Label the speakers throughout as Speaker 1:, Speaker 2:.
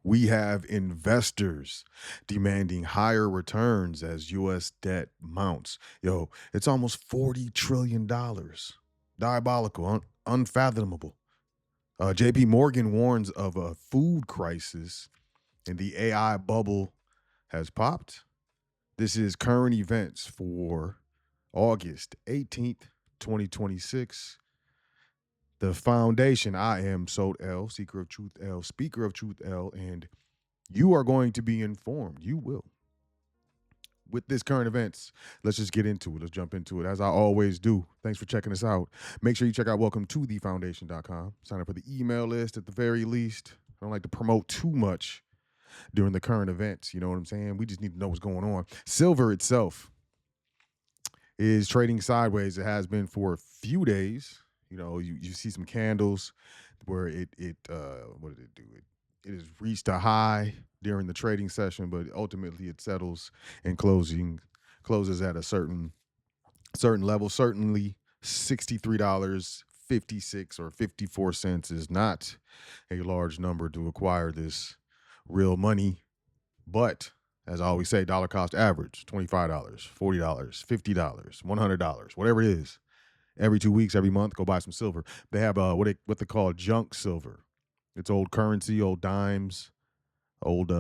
Speaker 1: We have investors demanding higher returns as U.S. debt mounts. Yo, it's almost $40 trillion. Diabolical, unfathomable. JP Morgan warns of a food crisis and the AI bubble has popped. This is current events for August 18th, 2026. The foundation. I am Sot L, seeker of truth L, speaker of truth L, and you are going to be informed. You will. With this current events, let's just get into it. Let's jump into it as I always do. Thanks for checking us out. Make sure you check out welcome to thefoundation.com. Sign up for the email list at the very least. I don't like to promote too much during the current events. You know what I'm saying? We just need to know what's going on. Silver itself is trading sideways. It has been for a few days. You know, you see some candles where it what did it do? It has reached a high during the trading session, but ultimately it settles and closes at a certain level. Certainly $63.56 or 54 cents is not a large number to acquire this real money, but as I always say, dollar cost average, $25, $40, $50, $100, whatever it is. Every 2 weeks, every month, go buy some silver. They have what they call junk silver. It's old currency, old dimes, old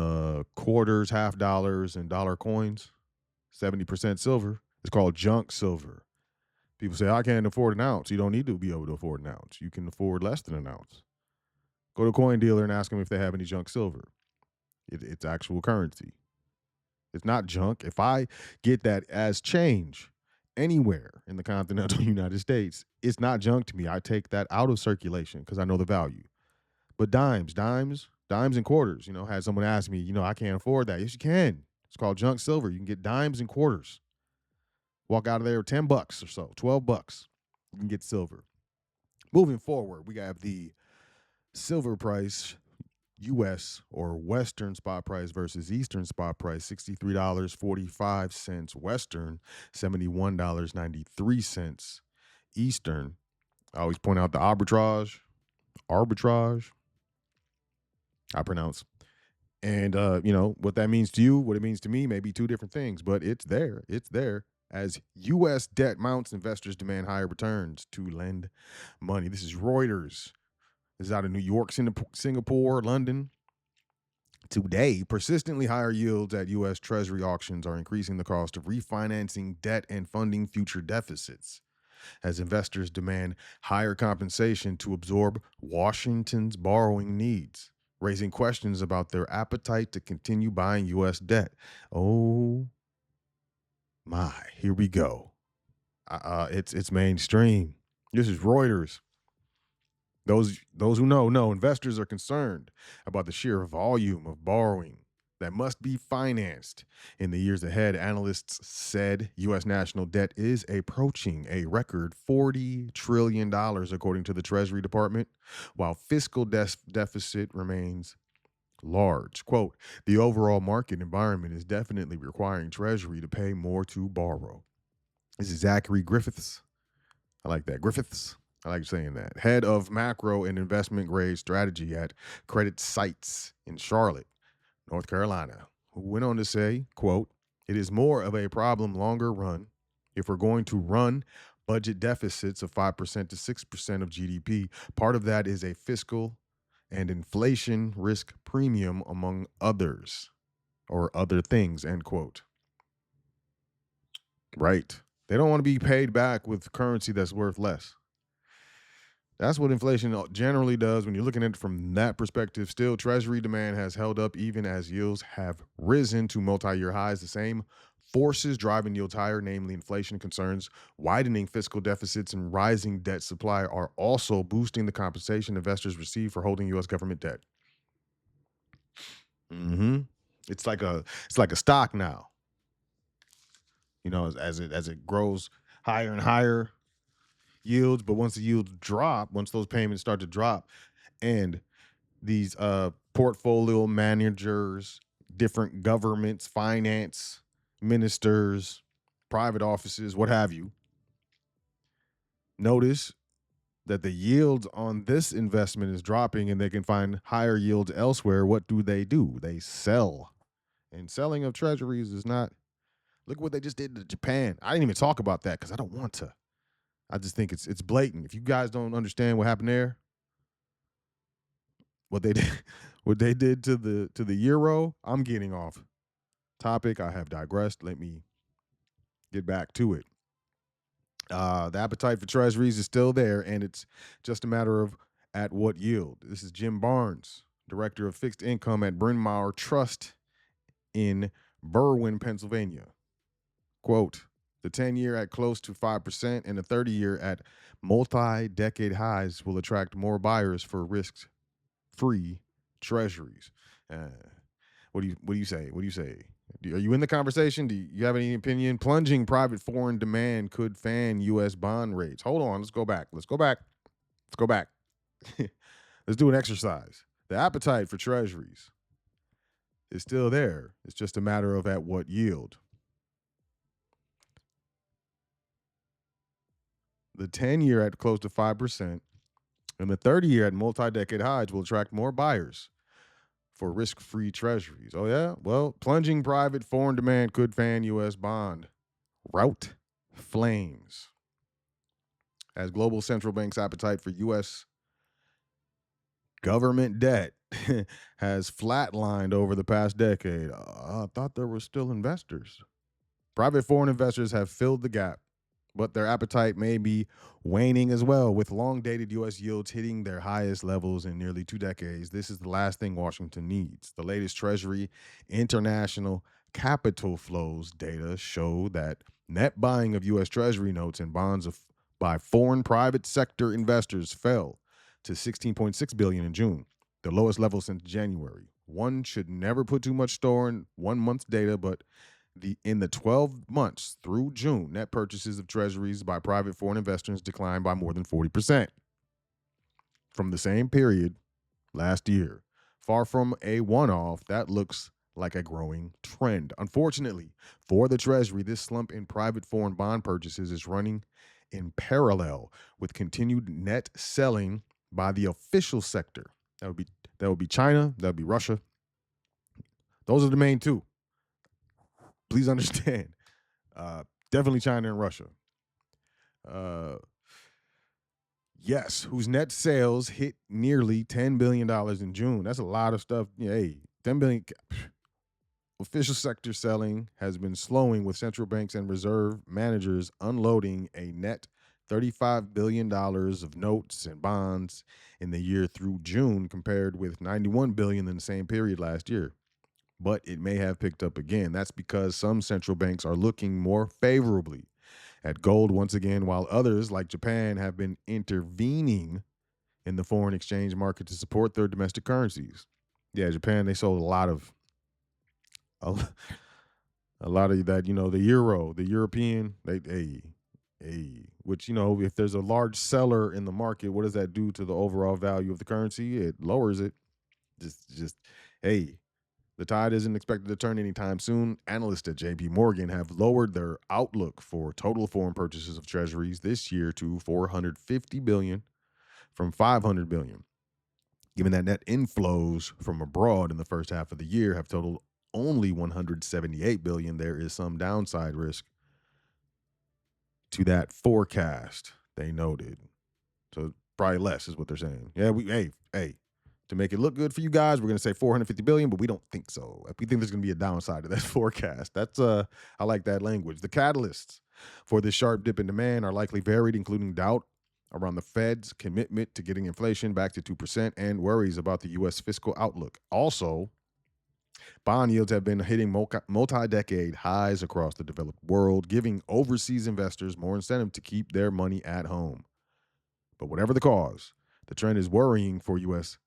Speaker 1: quarters, half dollars, and dollar coins. 70% silver. It's called junk silver. People say, I can't afford an ounce. You don't need to be able to afford an ounce. You can afford less than an ounce. Go to a coin dealer and ask them if they have any junk silver. It's actual currency. It's not junk. If I get that as change anywhere in the continental United States, it's not junk to me. I take that out of circulation because I know the value. But dimes and quarters, had someone ask me, I can't afford that. Yes, you can. It's called junk silver. You can get dimes and quarters. Walk out of there with $10 or so, $12. You can get silver. Moving forward, we have the silver price, U.S. or Western spot price versus Eastern spot price, $63.45 Western, $71.93 Eastern. I always point out the arbitrage, I pronounce. And, what that means to you, what it means to me may be two different things, but it's there. It's there. As U.S. debt mounts, investors demand higher returns to lend money. This is Reuters. This is out of New York, Singapore, London. Today, persistently higher yields at U.S. Treasury auctions are increasing the cost of refinancing debt and funding future deficits, as investors demand higher compensation to absorb Washington's borrowing needs, raising questions about their appetite to continue buying U.S. debt. Oh my, here we go. It's mainstream. This is Reuters. Those who know, investors are concerned about the sheer volume of borrowing that must be financed in the years ahead. Analysts said U.S. national debt is approaching a record $40 trillion, according to the Treasury Department, while fiscal deficit remains large. Quote, the overall market environment is definitely requiring Treasury to pay more to borrow. This is Zachary Griffiths. I like that. Griffiths. I like saying that. Head of macro and investment grade strategy at Credit Sites in Charlotte, North Carolina, who went on to say, quote, it is more of a problem longer run if we're going to run budget deficits of 5% to 6% of GDP. Part of that is a fiscal and inflation risk premium, among others, or other things, end quote. Right. They don't want to be paid back with currency that's worth less. That's what inflation generally does when you're looking at it from that perspective. Still, Treasury demand has held up even as yields have risen to multi-year highs. The same forces driving yields higher, namely inflation concerns, widening fiscal deficits, and rising debt supply, are also boosting the compensation investors receive for holding U.S. government debt. It's like a stock now. As it grows higher and higher yields, but once the yields drop, once those payments start to drop, and these portfolio managers, different governments, finance ministers, private offices, what have you, notice that the yields on this investment is dropping and they can find higher yields elsewhere, what do? They sell. And selling of treasuries is not. Look what they just did to Japan. I didn't even talk about that because I don't want to. I just think it's blatant. If you guys don't understand what happened there, what they did, what they did to the euro, I'm getting off topic. I have digressed. Let me get back to it. The appetite for treasuries is still there, and it's just a matter of at what yield. This is Jim Barnes, director of fixed income at Bryn Mawr Trust in Berwyn, Pennsylvania. Quote, the 10-year at close to 5% and the 30-year at multi-decade highs will attract more buyers for risk-free treasuries. Uh, what do you say? What do you say? Are you in the conversation? Do you have any opinion? Plunging private foreign demand could fan U.S. bond rates. Hold on. Let's go back. Let's go back. Let's do an exercise. The appetite for treasuries is still there. It's just a matter of at what yield. The 10-year at close to 5% and the 30-year at multi-decade highs will attract more buyers for risk-free treasuries. Oh, yeah? Well, plunging private foreign demand could fan U.S. bond rout flames as global central banks' appetite for U.S. government debt has flatlined over the past decade. I thought there were still investors. Private foreign investors have filled the gap, but their appetite may be waning as well, with long-dated U.S. yields hitting their highest levels in nearly 2 decades. This is the last thing Washington needs. The latest Treasury International capital flows data show that net buying of U.S. Treasury notes and bonds by foreign private sector investors fell to $16.6 billion in June, the lowest level since January. One should never put too much store in 1 month's data, but in the 12 months through June, net purchases of treasuries by private foreign investors declined by more than 40% from the same period last year. Far from a one-off, that looks like a growing trend. Unfortunately, for the Treasury, this slump in private foreign bond purchases is running in parallel with continued net selling by the official sector. That would be China, that would be Russia. Those are the main two. Please understand. Definitely China and Russia. Yes, whose net sales hit nearly $10 billion in June. That's a lot of stuff. Yeah, hey, $10 billion. Official sector selling has been slowing, with central banks and reserve managers unloading a net $35 billion of notes and bonds in the year through June, compared with $91 billion in the same period last year. But it may have picked up again. That's because some central banks are looking more favorably at gold once again, while others, like Japan, have been intervening in the foreign exchange market to support their domestic currencies. Yeah, Japan, they sold a, a lot of that, the euro, the European, which, if there's a large seller in the market, what does that do to the overall value of the currency? It lowers it. Hey, the tide isn't expected to turn anytime soon. Analysts at JP Morgan have lowered their outlook for total foreign purchases of treasuries this year to $450 billion from $500 billion. Given that net inflows from abroad in the first half of the year have totaled only $178 billion, there is some downside risk to that forecast, they noted. So probably less is what they're saying. Yeah, to make it look good for you guys, we're going to say $450 billion, but we don't think so. We think there's going to be a downside to that forecast. That's I like that language. The catalysts for this sharp dip in demand are likely varied, including doubt around the Fed's commitment to getting inflation back to 2% and worries about the U.S. fiscal outlook. Also, bond yields have been hitting multi-decade highs across the developed world, giving overseas investors more incentive to keep their money at home. But whatever the cause, the trend is worrying for a U.S.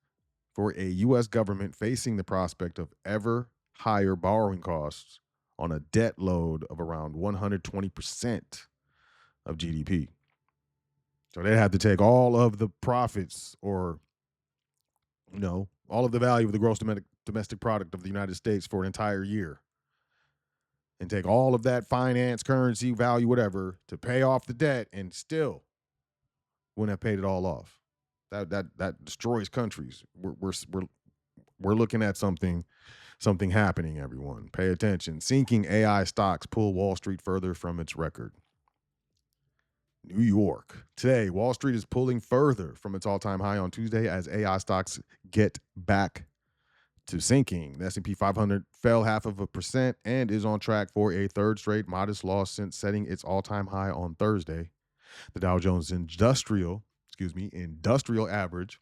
Speaker 1: government facing the prospect of ever higher borrowing costs on a debt load of around 120% of GDP. So they'd have to take all of the profits, or, all of the value of the gross domestic product of the United States for an entire year, and take all of that finance, currency, value, whatever, to pay off the debt, and still wouldn't have paid it all off. That destroys countries. We're looking at something happening. Everyone, pay attention. Sinking AI stocks pull Wall Street further from its record. New York. Today, Wall Street is pulling further from its all-time high on Tuesday as AI stocks get back to sinking. The S&P 500 fell 0.5% and is on track for a third straight modest loss since setting its all-time high on Thursday. The Dow Jones Industrial Average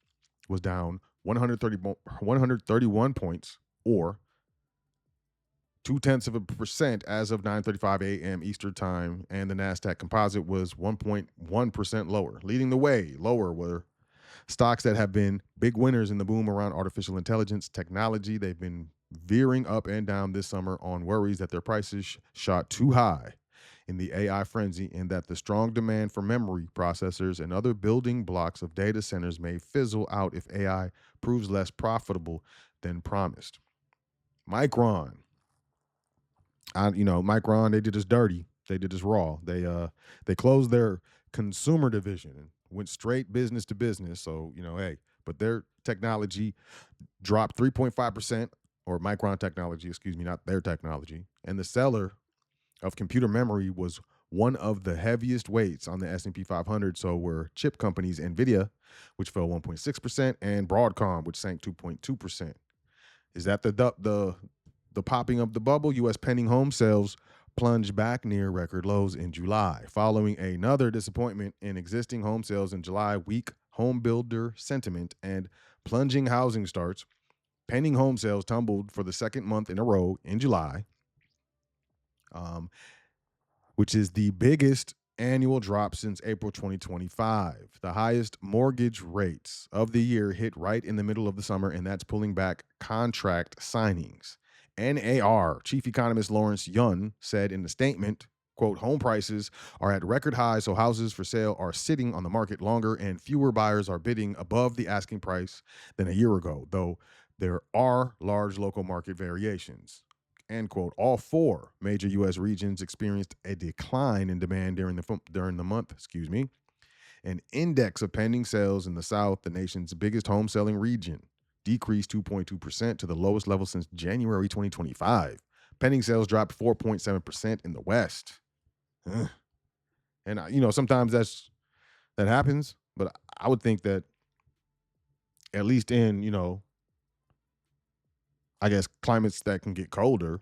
Speaker 1: was down 131 points, or 0.2% as of 9:35 a.m. Eastern Time, and the Nasdaq Composite was 1.1% lower. Leading the way lower were stocks that have been big winners in the boom around artificial intelligence technology. They've been veering up and down this summer on worries that their prices shot too high in the AI frenzy, and that the strong demand for memory processors and other building blocks of data centers may fizzle out if AI proves less profitable than promised. Micron. Micron, they did us dirty. They did us raw. They closed their consumer division and went straight business to business. So, but their technology dropped 3.5%, or Micron technology, excuse me, not their technology. And the seller of computer memory was one of the heaviest weights on the S&P 500. So were chip companies Nvidia, which fell 1.6%, and Broadcom, which sank 2.2%. Is that the popping of the bubble? U.S. pending home sales plunged back near record lows in July, following another disappointment in existing home sales in July. Weak home builder sentiment and plunging housing starts. Pending home sales tumbled for the second month in a row in July, which is the biggest annual drop since April 2025. The highest mortgage rates of the year hit right in the middle of the summer, and that's pulling back contract signings. NAR Chief Economist Lawrence Yun said in a statement, quote, home prices are at record highs, so houses for sale are sitting on the market longer and fewer buyers are bidding above the asking price than a year ago, though there are large local market variations. End quote. All four major U.S. regions experienced a decline in demand during the month. An index of pending sales in the South, the nation's biggest home selling region, decreased 2.2% to the lowest level since January 2025. Pending sales dropped 4.7% in the West. And sometimes that happens, but I would think that at least in I guess climates that can get colder,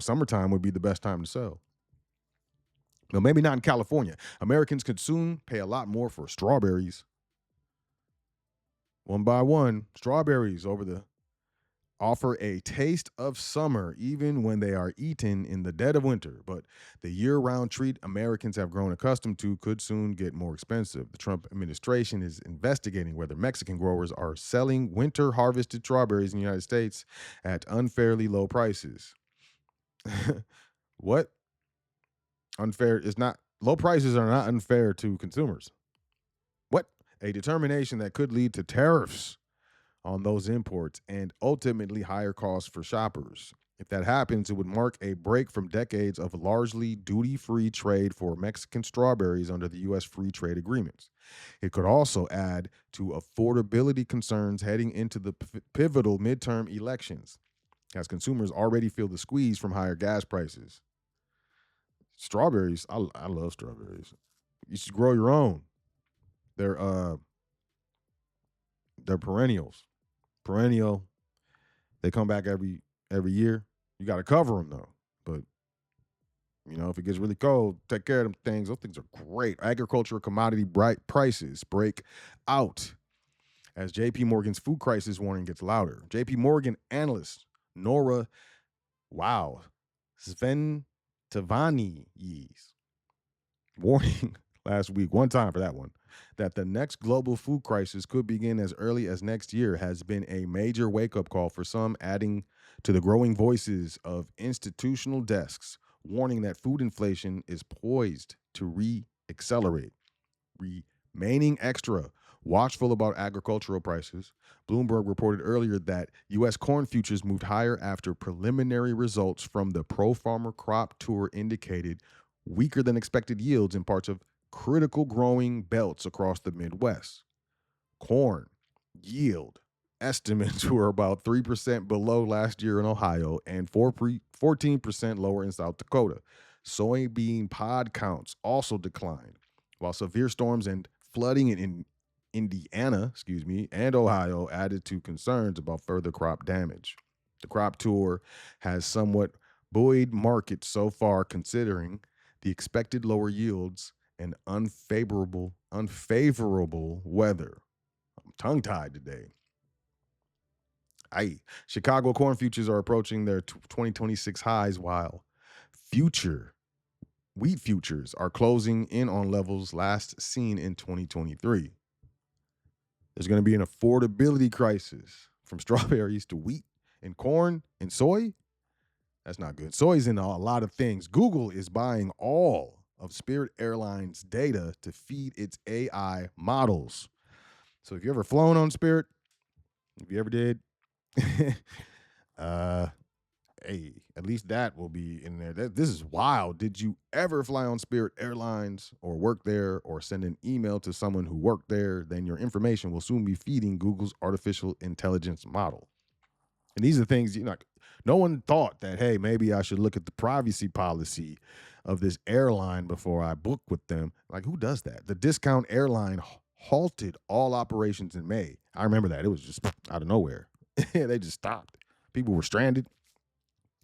Speaker 1: summertime would be the best time to sell. Well, maybe not in California. Americans could soon pay a lot more for strawberries. One by one, strawberries offer a taste of summer even when they are eaten in the dead of winter. But the year-round treat Americans have grown accustomed to could soon get more expensive. The Trump administration is investigating whether Mexican growers are selling winter-harvested strawberries in the United States at unfairly low prices. What? Unfair is not. Low prices are not unfair to consumers. What? A determination that could lead to tariffs on those imports and ultimately higher costs for shoppers. If that happens, it would mark a break from decades of largely duty-free trade for Mexican strawberries under the U.S. free trade agreements. It could also add to affordability concerns heading into the pivotal midterm elections, as consumers already feel the squeeze from higher gas prices. Strawberries, I love strawberries. You should grow your own. They're perennials. Perennial. They come back every year. You got to cover them though. But if it gets really cold, take care of them things. Those things are great. Agricultural commodity prices break out as J.P. Morgan's food crisis warning gets louder. J.P. Morgan analyst Nora Sventavani's warning last week, one time for that one, that the next global food crisis could begin as early as next year has been a major wake-up call for some, adding to the growing voices of institutional desks warning that food inflation is poised to re-accelerate. Remaining extra watchful about agricultural prices, Bloomberg reported earlier that U.S. corn futures moved higher after preliminary results from the Pro Farmer Crop Tour indicated weaker than expected yields in parts of critical growing belts across the Midwest. Corn yield estimates were about 3% below last year in Ohio and 14% lower in South Dakota. Soybean pod counts also declined, while severe storms and flooding in Indiana, and Ohio added to concerns about further crop damage. The crop tour has somewhat buoyed markets so far, considering the expected lower yields and unfavorable weather. I'm tongue tied today. Chicago corn futures are approaching their 2026 highs, while future wheat futures are closing in on levels last seen in 2023. There's going to be an affordability crisis from strawberries to wheat and corn and soy. That's not good. Soy's in a lot of things. Google is buying all of Spirit Airlines' data to feed its AI models. So if you ever flown on Spirit, if you ever did, hey, at least that will be in there. This is wild. Did you ever fly on Spirit Airlines or work there or send an email to someone who worked there? Then your information will soon be feeding Google's artificial intelligence model. And these are things, no one thought that, hey, maybe I should look at the privacy policy of this airline before I book with them. Like, who does that? The discount airline halted all operations in May. I remember that. It was just out of nowhere. They just stopped. People were stranded.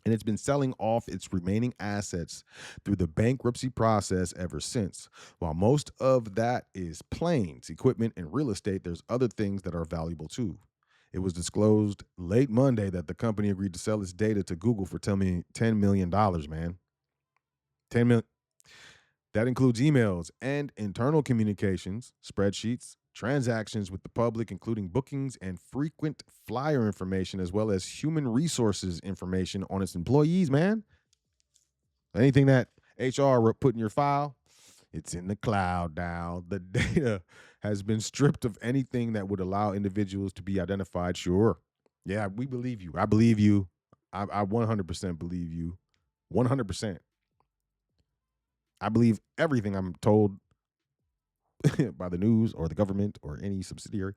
Speaker 1: And it's been selling off its remaining assets through the bankruptcy process ever since. While most of that is planes, equipment, and real estate, there's other things that are valuable too. It was disclosed late Monday that the company agreed to sell its data to Google for $10 million, man. $10 million. That includes emails and internal communications, spreadsheets, transactions with the public, including bookings and frequent flyer information, as well as human resources information on its employees, man. Anything that HR put in your file, it's in the cloud now. The data has been stripped of anything that would allow individuals to be identified. Sure. Yeah, we believe you. I believe you. I 100% believe you. 100%. I believe everything I'm told by the news or the government or any subsidiary,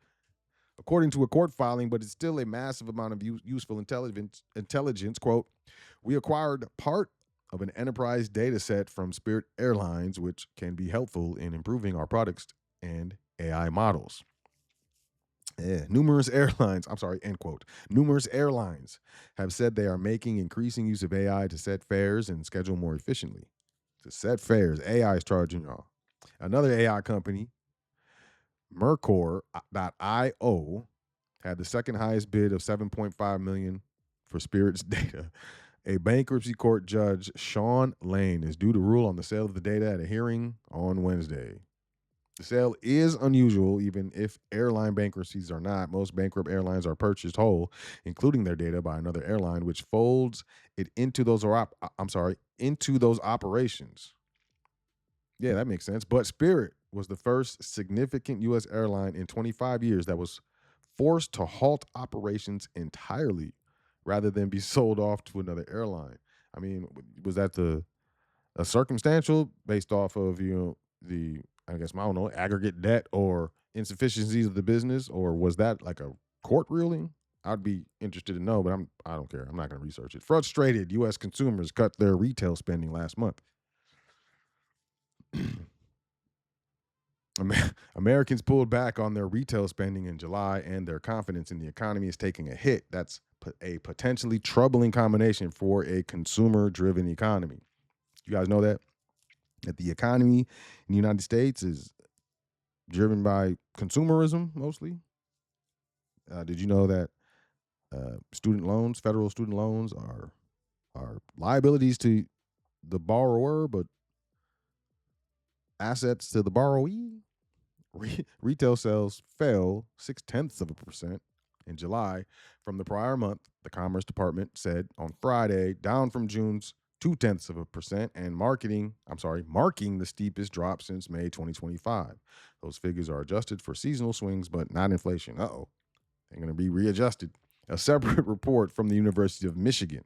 Speaker 1: according to a court filing, but it's still a massive amount of useful intelligence. Quote, we acquired part of an enterprise data set from Spirit Airlines, which can be helpful in improving our products and AI models. Numerous airlines, end quote. Numerous airlines have said they are making increasing use of AI to set fares and schedule more efficiently. To set fares, AI is charging y'all. Another AI company, Mercor.io, had the second highest bid of $7.5 million for Spirit's data. A bankruptcy court judge, Sean Lane, is due to rule on the sale of the data at a hearing on Wednesday. The sale is unusual, even if airline bankruptcies are not. Most bankrupt airlines are purchased whole, including their data, by another airline, which folds it into those operations. Yeah, that makes sense. But Spirit was the first significant U.S. airline in 25 years that was forced to halt operations entirely rather than be sold off to another airline. I mean, was that a circumstantial based off of, the, I don't know, aggregate debt or insufficiencies of the business, or was that like a court ruling? I'd be interested to know, but I don't care. I'm not going to research it. Frustrated U.S. consumers cut their retail spending last month. Americans pulled back on their retail spending in July, and their confidence in the economy is taking a hit. That's a potentially troubling combination for a consumer-driven economy. You guys know that the economy in the United States is driven by consumerism mostly. Did you know that federal student loans, are liabilities to the borrower, but assets to the borrowee? Retail sales fell 0.6% in July from the prior month, the Commerce Department said on Friday, down from June's 0.2%, and marking the steepest drop since May 2025. Those figures are adjusted for seasonal swings, but not inflation. They're going to be readjusted. A separate report from the University of Michigan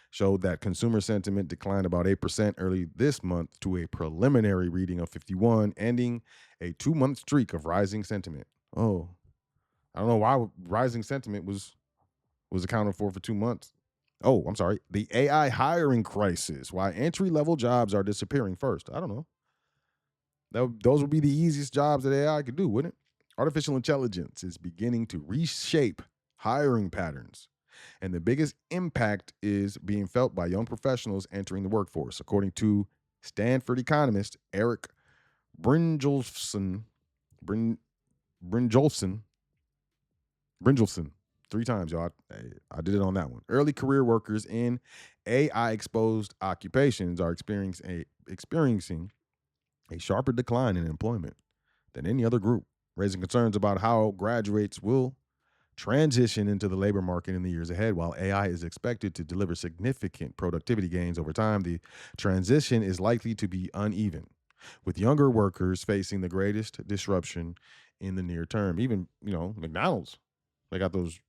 Speaker 1: showed that consumer sentiment declined about 8% early this month to a preliminary reading of 51, ending a 2-month streak of rising sentiment. Oh, I don't know why rising sentiment was accounted for 2 months. Oh, I'm sorry. The AI hiring crisis. Why entry level jobs are disappearing first. I don't know. Those would be the easiest jobs that AI could do, wouldn't it? Artificial intelligence is beginning to reshape hiring patterns, and the biggest impact is being felt by young professionals entering the workforce, according to Stanford economist Eric Brynjolfsson. Bryn, Brynjolfsson. Brynjolfsson. 3 times, y'all. I did it on that one. Early career workers in AI exposed occupations are experiencing a sharper decline in employment than any other group, raising concerns about how graduates will transition into the labor market in the years ahead. While AI is expected to deliver significant productivity gains over time, the transition is likely to be uneven, with younger workers facing the greatest disruption in the near term. Even, McDonald's, they got those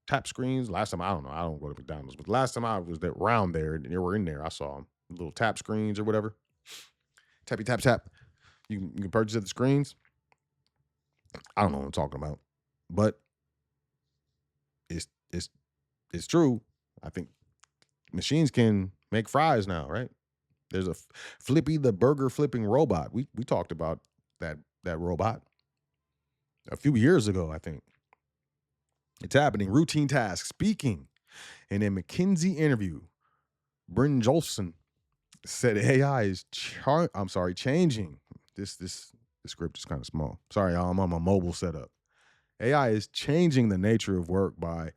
Speaker 1: tap screens. Last time, I don't know, I don't go to McDonald's, but last time I was there around there and they were in there, I saw them, little tap screens or whatever. Tappy tap tap. You can purchase at the screens. I don't know what I'm talking about, but it's it's it's true. I think machines can make fries now, right? There's a Flippy the burger flipping robot. We talked about that robot a few years ago, I think. It's happening. Routine tasks. Speaking in a McKinsey interview, Bryn Jolson said AI is changing. This script is kind of small. Sorry, y'all, I'm on my mobile setup. AI is changing the nature of work by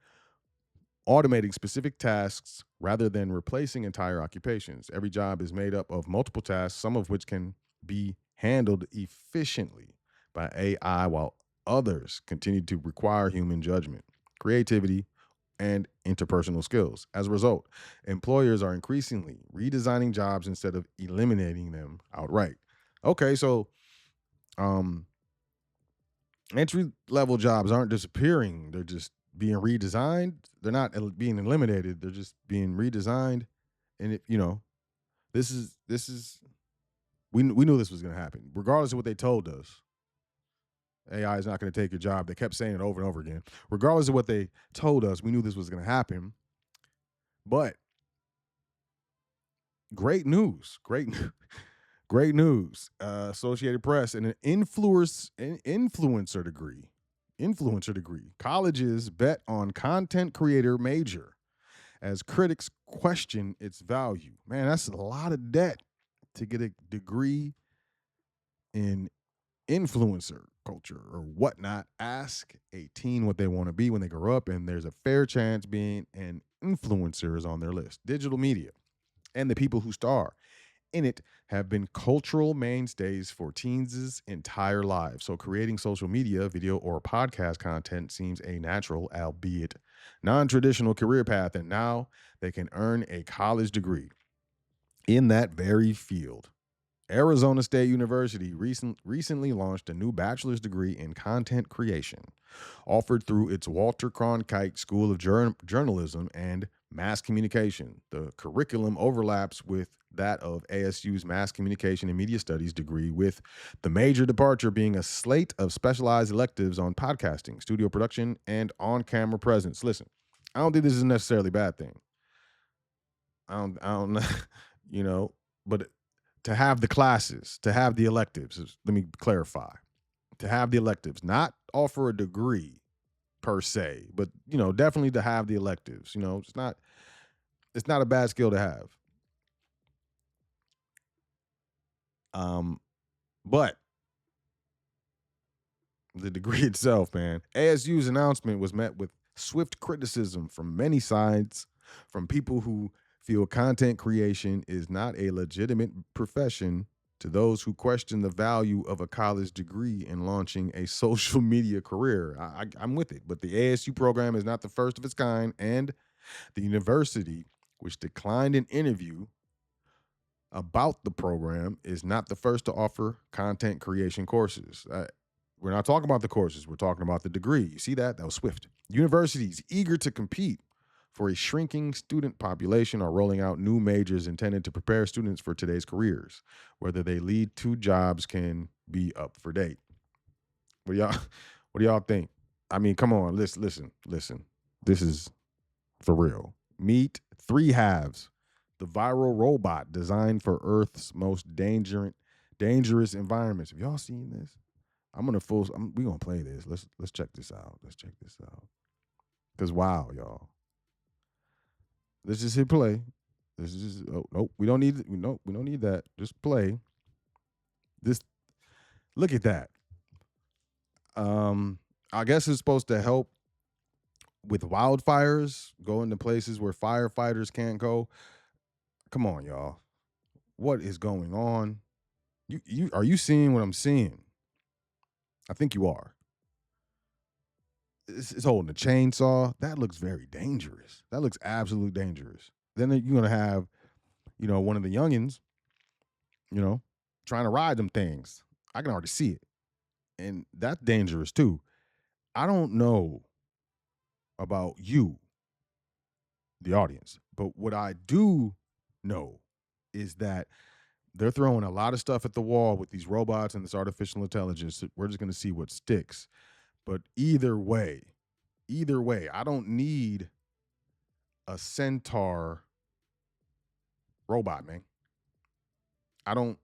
Speaker 1: automating specific tasks rather than replacing entire occupations. Every job is made up of multiple tasks, some of which can be handled efficiently by AI, while others continue to require human judgment, creativity, and interpersonal skills. As a result, employers are increasingly redesigning jobs instead of eliminating them outright. Okay, so um, entry level jobs aren't disappearing; they're just being redesigned. They're not being eliminated; they're just being redesigned. And this is we knew this was going to happen, regardless of what they told us. AI is not going to take your job. They kept saying it over and over again. Regardless of what they told us, we knew this was going to happen. But great news, great news. Associated Press and an influencer degree. Colleges bet on content creator major as critics question its value. Man, that's a lot of debt to get a degree in influencer culture or whatnot. Ask a teen what they want to be when they grow up, and there's a fair chance being an influencer is on their list. Digital media and the people who star in it have been cultural mainstays for teens' entire lives. So creating social media, video, or podcast content seems a natural, albeit non-traditional career path, and now they can earn a college degree in that very field. Arizona State University recently launched a new bachelor's degree in content creation, offered through its Walter Cronkite School of Journalism and Mass Communication. The curriculum overlaps with that of ASU's Mass Communication and Media Studies degree, with the major departure being a slate of specialized electives on podcasting, studio production, and on-camera presence. Listen, I don't think this is necessarily a bad thing. I don't know, but to have the classes, to have the electives, let me clarify, to have the electives, not offer a degree per se, but definitely to have the electives. It's not a bad skill to have. But the degree itself, man, ASU's announcement was met with swift criticism from many sides, from people who feel content creation is not a legitimate profession, to those who question the value of a college degree in launching a social media career. I'm with it, but the ASU program is not the first of its kind, and the university, which declined an interview about the program, is not the first to offer content creation courses. We're not talking about the courses. We're talking about the degree. You see that? That was swift. Universities eager to compete for a shrinking student population are rolling out new majors intended to prepare students for today's careers. Whether they lead to jobs can be up for date. What do y'all what do y'all think? I mean, come on, listen. This is for real. Meet Three Halves, the viral robot designed for Earth's most dangerous environments. Have y'all seen this? We gonna play this. Let's check this out. Let's check this out. Cause wow, y'all. Let's just hit play. This is just, oh nope. We don't need that. Just play. This look at that. I guess it's supposed to help with wildfires, go into places where firefighters can't go. Come on, y'all. What is going on? You are you seeing what I'm seeing? I think you are. It's holding a chainsaw. That looks very dangerous. That looks absolutely dangerous. Then you're gonna have, one of the youngins, you know, trying to ride them things. I can already see it. And that's dangerous too. I don't know about you, the audience, but what I do know is that they're throwing a lot of stuff at the wall with these robots and this artificial intelligence. We're just going to see what sticks. But either way, I don't need a centaur robot, man. I don't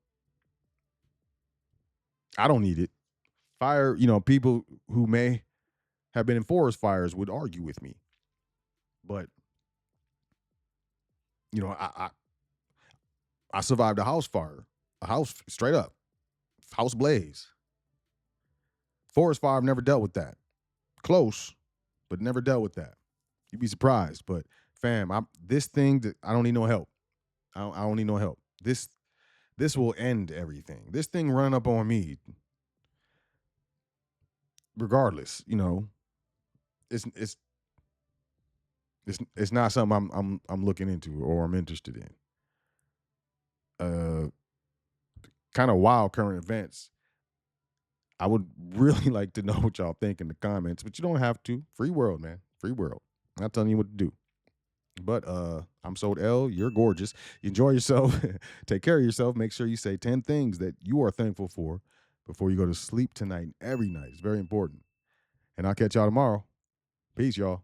Speaker 1: I don't need it. Fire, people who may have been in forest fires would argue with me. But, I survived a house fire. A house straight up. House blaze. Forest fire, I've never dealt with that. Close, but never dealt with that. You'd be surprised. But fam, this thing that I don't need no help. I don't need no help. This will end everything. This thing running up on me, regardless, it's it's it's not something I'm looking into or I'm interested in. Uh, kind of wild current events. I would really like to know what y'all think in the comments, but you don't have to. Free world, man. Free world. I'm not telling you what to do. But I'm Sold L. You're gorgeous. Enjoy yourself. Take care of yourself. Make sure you say 10 things that you are thankful for before you go to sleep tonight and every night. It's very important. And I'll catch y'all tomorrow. Peace, y'all.